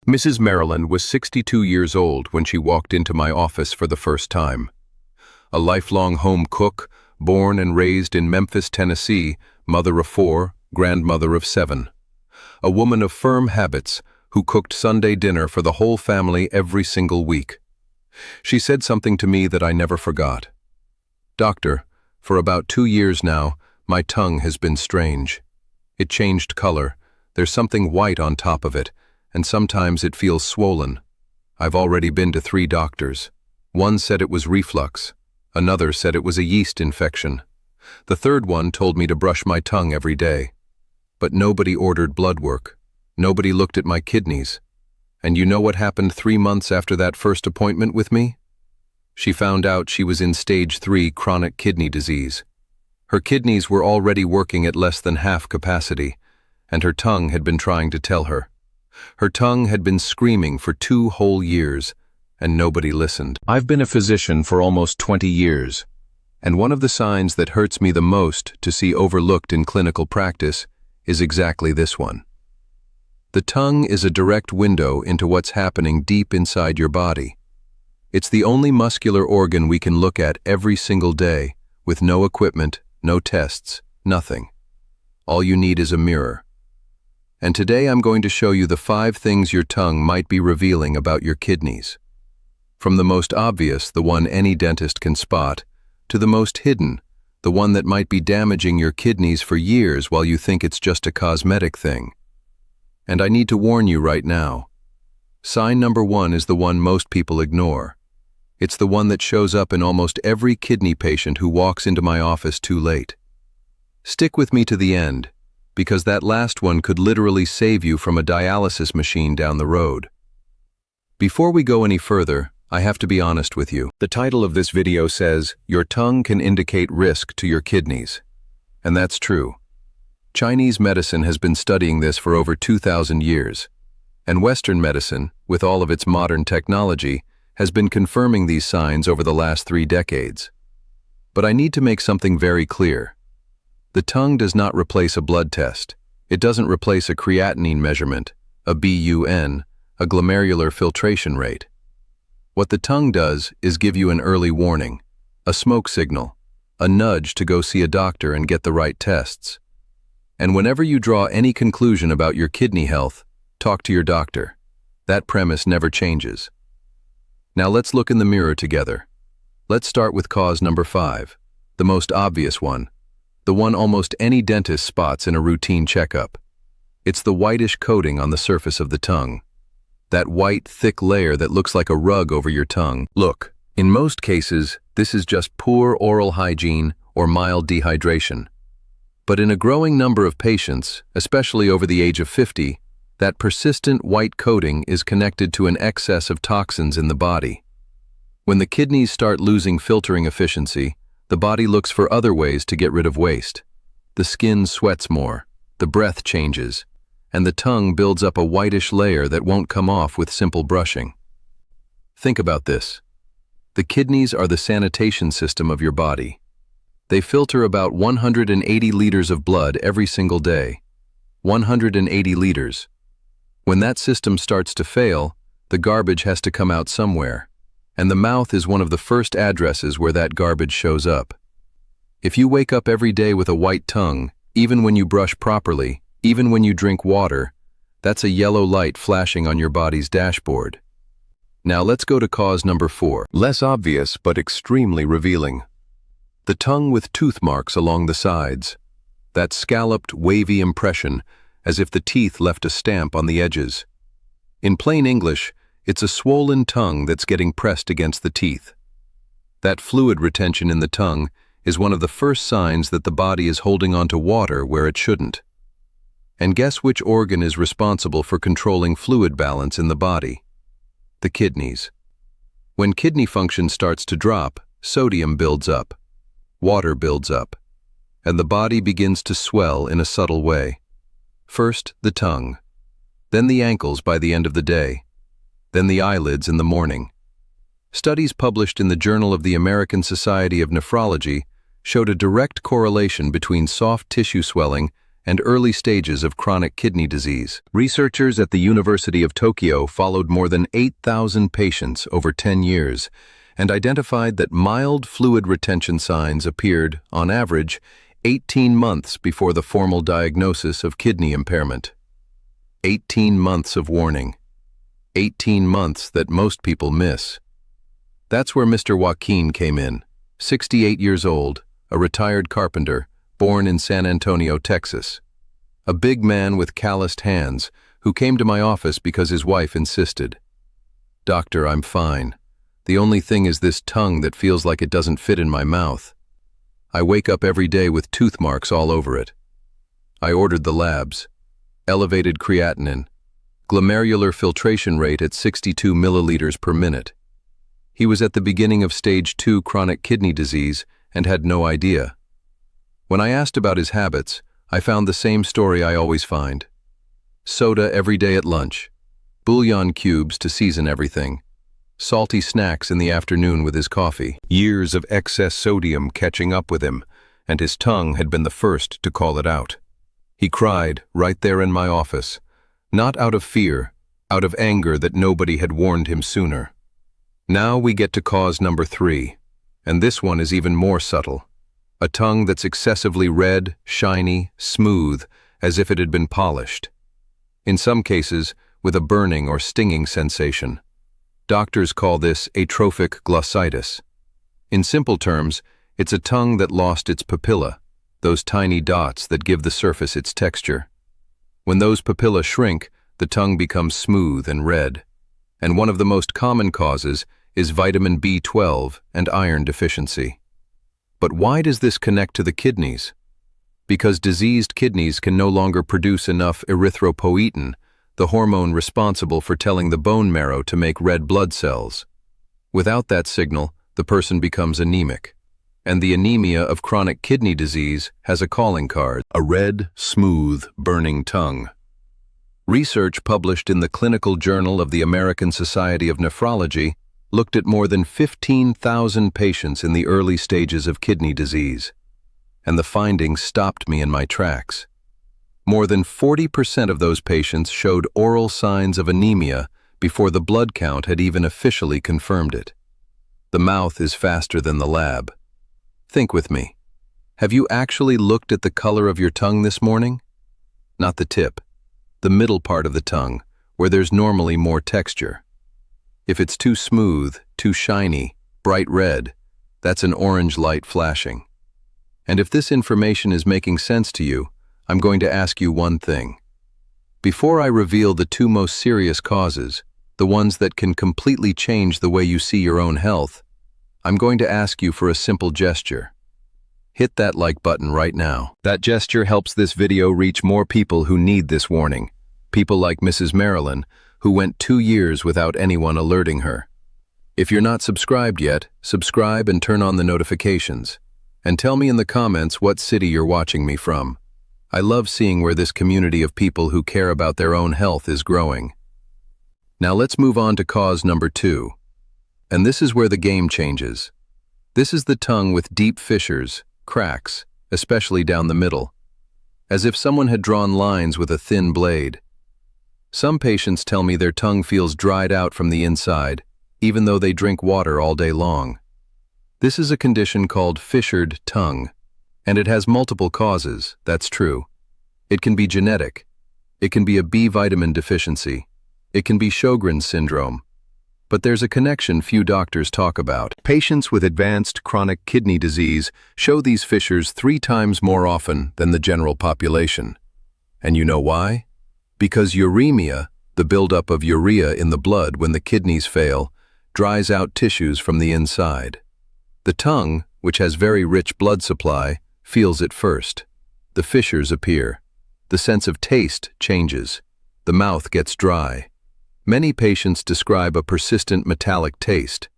Mrs. Maryland was 62 years old when she walked into my office for the first time. A lifelong home cook, born and raised in Memphis, Tennessee, mother of 4, grandmother of 7. A woman of firm habits who cooked Sunday dinner for the whole family every single week. She said something to me that I never forgot. "Doctor, for about 2 years now, my tongue has been strange. It changed color, there's something white on top of it, and sometimes it feels swollen. I've already been to 3 doctors. One said it was reflux. Another said it was a yeast infection. The third one told me to brush my tongue every day. But nobody ordered blood work. Nobody looked at my kidneys. And you know what happened 3 months after that first appointment with me? She found out she was in stage 3 chronic kidney disease. Her kidneys were already working at less than half capacity, and her tongue had been trying to tell her. Her tongue had been screaming for 2 whole years, and nobody listened. I've been a physician for almost 20 years, and one of the signs that hurts me the most to see overlooked in clinical practice is exactly this one. The tongue is a direct window into what's happening deep inside your body. It's the only muscular organ we can look at every single day, with no equipment, no tests, nothing. All you need is a mirror. And today I'm going to show you the 5 things your tongue might be revealing about your kidneys. From the most obvious, the one any dentist can spot, to the most hidden, the one that might be damaging your kidneys for years while you think it's just a cosmetic thing. And I need to warn you right now. Sign number 1 is the one most people ignore. It's the one that shows up in almost every kidney patient who walks into my office too late. Stick with me to the end, because that last one could literally save you from a dialysis machine down the road. Before we go any further, I have to be honest with you. The title of this video says, "Your tongue can indicate risk to your kidneys." And that's true. Chinese medicine has been studying this for over 2,000 years, and Western medicine, with all of its modern technology, has been confirming these signs over the last 3 decades. But I need to make something very clear. The tongue does not replace a blood test. It doesn't replace a creatinine measurement, a BUN, a glomerular filtration rate. What the tongue does is give you an early warning, a smoke signal, a nudge to go see a doctor and get the right tests. And whenever you draw any conclusion about your kidney health, talk to your doctor. That premise never changes. Now let's look in the mirror together. Let's start with cause number 5, the most obvious one, the one almost any dentist spots in a routine checkup. It's the whitish coating on the surface of the tongue. That white, thick layer that looks like a rug over your tongue. Look, in most cases, this is just poor oral hygiene or mild dehydration. But in a growing number of patients, especially over the age of 50, that persistent white coating is connected to an excess of toxins in the body. When the kidneys start losing filtering efficiency, the body looks for other ways to get rid of waste. The skin sweats more, the breath changes, and the tongue builds up a whitish layer that won't come off with simple brushing. Think about this. The kidneys are the sanitation system of your body. They filter about 180 liters of blood every single day. 180 liters. When that system starts to fail, the garbage has to come out somewhere, and the mouth is one of the first addresses where that garbage shows up. If you wake up every day with a white tongue, even when you brush properly, even when you drink water, that's a yellow light flashing on your body's dashboard. Now let's go to cause number 4, less obvious but extremely revealing. The tongue with tooth marks along the sides. That scalloped, wavy impression, as if the teeth left a stamp on the edges. In plain English, it's a swollen tongue that's getting pressed against the teeth. That fluid retention in the tongue is one of the first signs that the body is holding onto water where it shouldn't. And guess which organ is responsible for controlling fluid balance in the body? The kidneys. When kidney function starts to drop, sodium builds up, water builds up, and the body begins to swell in a subtle way. First, the tongue, then the ankles by the end of the day, then the eyelids in the morning. Studies published in the Journal of the American Society of Nephrology showed a direct correlation between soft tissue swelling and early stages of chronic kidney disease. Researchers at the University of Tokyo followed more than 8,000 patients over 10 years and identified that mild fluid retention signs appeared, on average, 18 months before the formal diagnosis of kidney impairment. 18 months of warning. 18 months that most people miss. That's where Mr. Joaquin came in, 68 years old, a retired carpenter, born in San Antonio, Texas. A big man with calloused hands who came to my office because his wife insisted. "Doctor, I'm fine. The only thing is this tongue that feels like it doesn't fit in my mouth. I wake up every day with tooth marks all over it." I ordered the labs. Elevated creatinine, glomerular filtration rate at 62 milliliters per minute. He was at the beginning of stage 2 chronic kidney disease and had no idea. When I asked about his habits, I found the same story I always find. Soda every day at lunch, bouillon cubes to season everything, salty snacks in the afternoon with his coffee. Years of excess sodium catching up with him, and his tongue had been the first to call it out. He cried right there in my office, not out of fear, out of anger that nobody had warned him sooner. Now we get to cause number 3, and this one is even more subtle. A tongue that's excessively red, shiny, smooth, as if it had been polished. In some cases, with a burning or stinging sensation. Doctors call this atrophic glossitis. In simple terms, it's a tongue that lost its papilla, those tiny dots that give the surface its texture. When those papilla shrink, the tongue becomes smooth and red. And one of the most common causes is vitamin B12 and iron deficiency. But why does this connect to the kidneys? Because diseased kidneys can no longer produce enough erythropoietin, the hormone responsible for telling the bone marrow to make red blood cells. Without that signal, the person becomes anemic. And the anemia of chronic kidney disease has a calling card: a red, smooth, burning tongue. Research published in the Clinical Journal of the American Society of Nephrology looked at more than 15,000 patients in the early stages of kidney disease. And the findings stopped me in my tracks. More than 40% of those patients showed oral signs of anemia before the blood count had even officially confirmed it. The mouth is faster than the lab. Think with me. Have you actually looked at the color of your tongue this morning? Not the tip, the middle part of the tongue, where there's normally more texture. If it's too smooth, too shiny, bright red, that's an orange light flashing. And if this information is making sense to you, I'm going to ask you one thing. Before I reveal the 2 most serious causes, the ones that can completely change the way you see your own health, I'm going to ask you for a simple gesture. Hit that like button right now. That gesture helps this video reach more people who need this warning. People like Mrs. Marilyn, who went 2 years without anyone alerting her. If you're not subscribed yet, subscribe and turn on the notifications. And tell me in the comments what city you're watching me from. I love seeing where this community of people who care about their own health is growing. Now let's move on to cause number 2. And this is where the game changes. This is the tongue with deep fissures, cracks, especially down the middle, as if someone had drawn lines with a thin blade. Some patients tell me their tongue feels dried out from the inside, even though they drink water all day long. This is a condition called fissured tongue, and it has multiple causes, that's true. It can be genetic. It can be a B vitamin deficiency. It can be Sjogren's syndrome. But there's a connection few doctors talk about. Patients with advanced chronic kidney disease show these fissures 3 times more often than the general population. And you know why? Because uremia, the buildup of urea in the blood when the kidneys fail, dries out tissues from the inside. The tongue, which has very rich blood supply, feels it first. The fissures appear. The sense of taste changes. The mouth gets dry. Many patients describe a persistent metallic taste.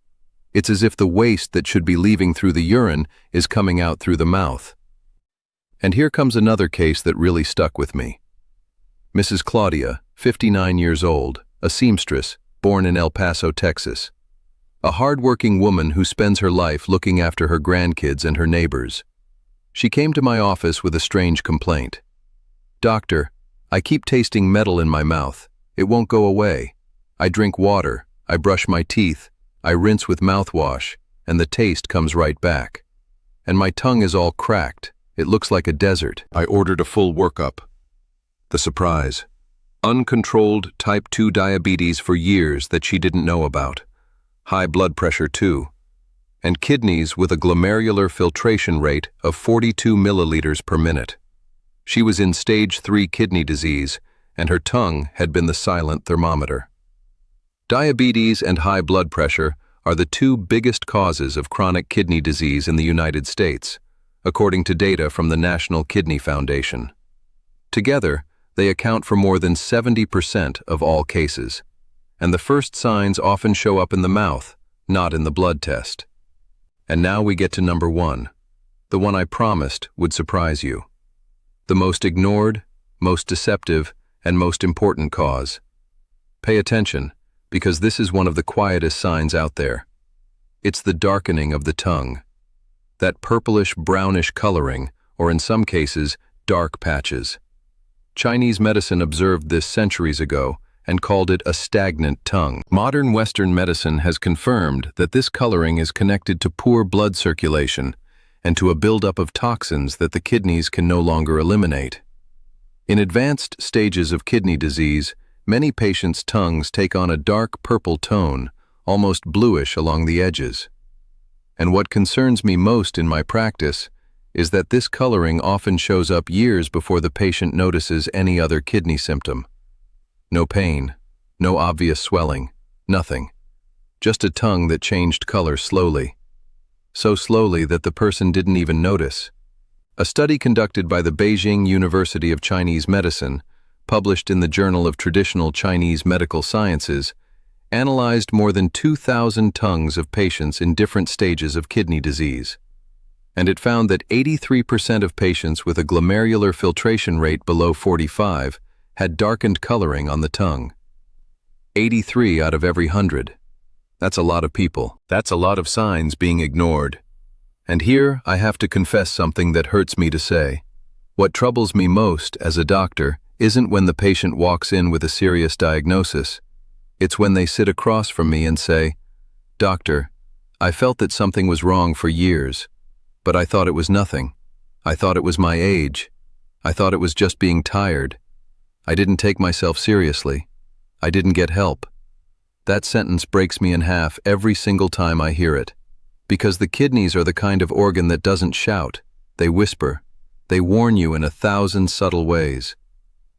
It's as if the waste that should be leaving through the urine is coming out through the mouth. And here comes another case that really stuck with me. Mrs. Claudia, 59 years old, a seamstress, born in El Paso, Texas. A hard-working woman who spends her life looking after her grandkids and her neighbors. She came to my office with a strange complaint. "Doctor, I keep tasting metal in my mouth. It won't go away. I drink water, I brush my teeth, I rinse with mouthwash, and the taste comes right back. And my tongue is all cracked. It looks like a desert." I ordered a full workup. The surprise: uncontrolled type 2 diabetes for years that she didn't know about. High blood pressure too. And kidneys with a glomerular filtration rate of 42 milliliters per minute. She was in stage 3 kidney disease, and her tongue had been the silent thermometer. Diabetes and high blood pressure are the two biggest causes of chronic kidney disease in the United States, according to data from the National Kidney Foundation. Together, they account for more than 70% of all cases, and the first signs often show up in the mouth, not in the blood test. And now we get to number 1, the one I promised would surprise you. The most ignored, most deceptive, and most important cause. Pay attention, because this is one of the quietest signs out there. It's the darkening of the tongue. That purplish-brownish coloring, or in some cases, dark patches. Chinese medicine observed this centuries ago and called it a stagnant tongue. Modern Western medicine has confirmed that this coloring is connected to poor blood circulation and to a buildup of toxins that the kidneys can no longer eliminate. In advanced stages of kidney disease, many patients' tongues take on a dark purple tone, almost bluish along the edges. And what concerns me most in my practice is that this coloring often shows up years before the patient notices any other kidney symptom. No pain, no obvious swelling, nothing. Just a tongue that changed color slowly. So slowly that the person didn't even notice. A study conducted by the Beijing University of Chinese Medicine, published in the Journal of Traditional Chinese Medical Sciences, analyzed more than 2,000 tongues of patients in different stages of kidney disease. And it found that 83% of patients with a glomerular filtration rate below 45 had darkened coloring on the tongue. 83 out of every 100. That's a lot of people. That's a lot of signs being ignored. And here I have to confess something that hurts me to say. What troubles me most as a doctor isn't when the patient walks in with a serious diagnosis. It's when they sit across from me and say, "Doctor, I felt that something was wrong for years, but I thought it was nothing. I thought it was my age. I thought it was just being tired. I didn't take myself seriously. I didn't get help." That sentence breaks me in half every single time I hear it. Because the kidneys are the kind of organ that doesn't shout. They whisper. They warn you in 1,000 subtle ways.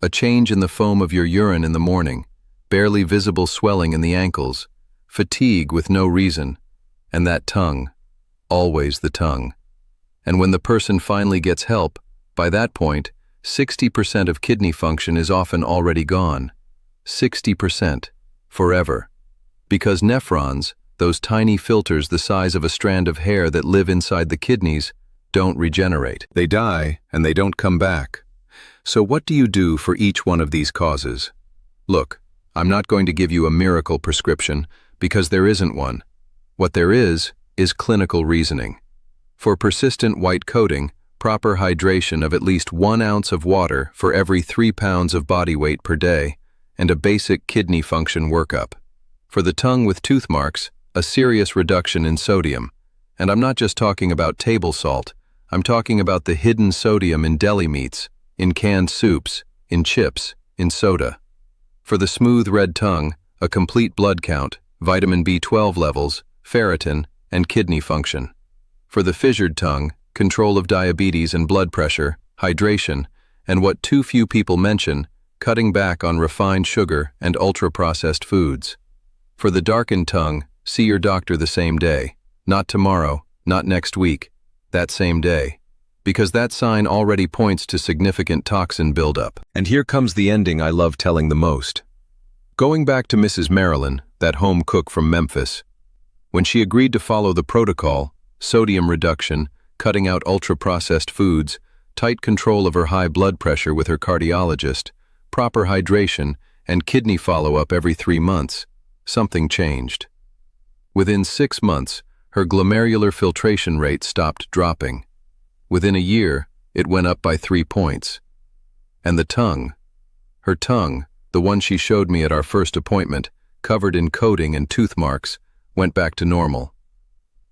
A change in the foam of your urine in the morning, barely visible swelling in the ankles, fatigue with no reason, and that tongue, always the tongue. And when the person finally gets help, by that point, 60% of kidney function is often already gone. 60%. Forever. Because nephrons, those tiny filters the size of a strand of hair that live inside the kidneys, don't regenerate. They die, and they don't come back. So what do you do for each one of these causes? Look, I'm not going to give you a miracle prescription, because there isn't one. What there is clinical reasoning. For persistent white coating, proper hydration of at least 1 ounce of water for every 3 pounds of body weight per day, and a basic kidney function workup. For the tongue with tooth marks, a serious reduction in sodium. And I'm not just talking about table salt, I'm talking about the hidden sodium in deli meats, in canned soups, in chips, in soda. For the smooth red tongue, a complete blood count, vitamin B12 levels, ferritin, and kidney function. For the fissured tongue, control of diabetes and blood pressure, hydration, and what too few people mention, cutting back on refined sugar and ultra-processed foods. For the darkened tongue, see your doctor the same day, not tomorrow, not next week, that same day. Because that sign already points to significant toxin buildup. And here comes the ending I love telling the most. Going back to Mrs. Marilyn, that home cook from Memphis, when she agreed to follow the protocol, sodium reduction, cutting out ultra-processed foods, tight control of her high blood pressure with her cardiologist, proper hydration, and kidney follow-up every 3 months, something changed. Within 6 months, her glomerular filtration rate stopped dropping. Within a year, it went up by 3 points. And the tongue. Her tongue, the one she showed me at our first appointment, covered in coating and tooth marks, went back to normal.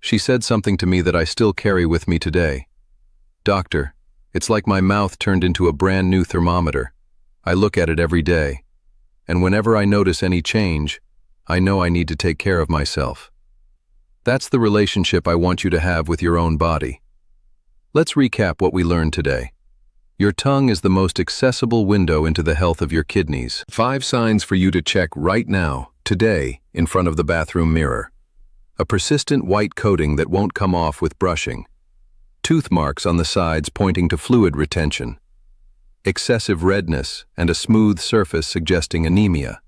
She said something to me that I still carry with me today. "Doctor, it's like my mouth turned into a brand new thermometer. I look at it every day. And whenever I notice any change, I know I need to take care of myself." That's the relationship I want you to have with your own body. Let's recap what we learned today. Your tongue is the most accessible window into the health of your kidneys. 5 signs for you to check right now, today, in front of the bathroom mirror. A persistent white coating that won't come off with brushing. Tooth marks on the sides pointing to fluid retention. Excessive redness and a smooth surface suggesting anemia.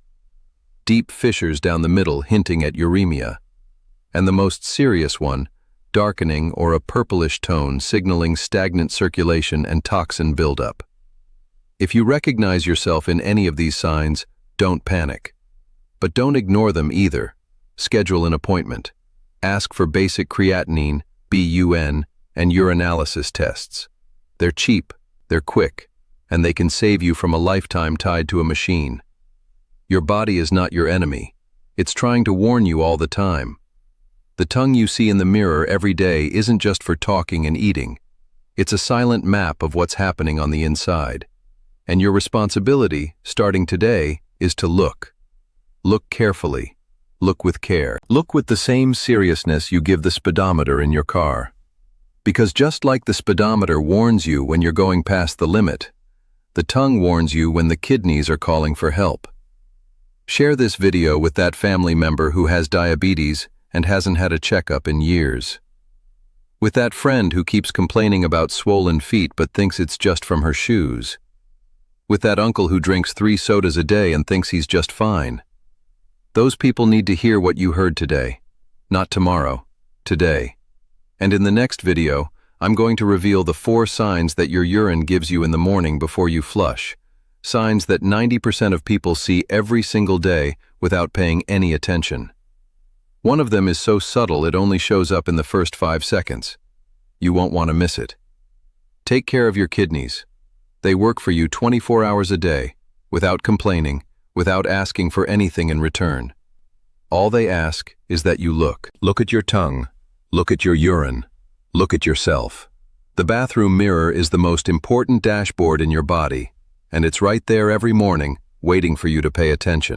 Deep fissures down the middle hinting at uremia. And the most serious one, darkening or a purplish tone signaling stagnant circulation and toxin buildup. If you recognize yourself in any of these signs, don't panic. But don't ignore them either. Schedule an appointment. Ask for basic creatinine, BUN, and urinalysis tests. They're cheap, they're quick, and they can save you from a lifetime tied to a machine. Your body is not your enemy. It's trying to warn you all the time. The tongue you see in the mirror every day isn't just for talking and eating. It's a silent map of what's happening on the inside. And your responsibility, starting today, is to look. Look carefully. Look with care. Look with the same seriousness you give the speedometer in your car. Because just like the speedometer warns you when you're going past the limit, the tongue warns you when the kidneys are calling for help. Share this video with that family member who has diabetes and hasn't had a checkup in years. With that friend who keeps complaining about swollen feet but thinks it's just from her shoes. With that uncle who drinks 3 sodas a day and thinks he's just fine. Those people need to hear what you heard today. Not tomorrow, today. And in the next video, I'm going to reveal the 4 signs that your urine gives you in the morning before you flush. Signs that 90% of people see every single day without paying any attention. One of them is so subtle it only shows up in the first 5 seconds. You won't want to miss it. Take care of your kidneys. They work for you 24 hours a day, without complaining, without asking for anything in return. All they ask is that you look. Look at your tongue. Look at your urine. Look at yourself. The bathroom mirror is the most important dashboard in your body, and it's right there every morning, waiting for you to pay attention.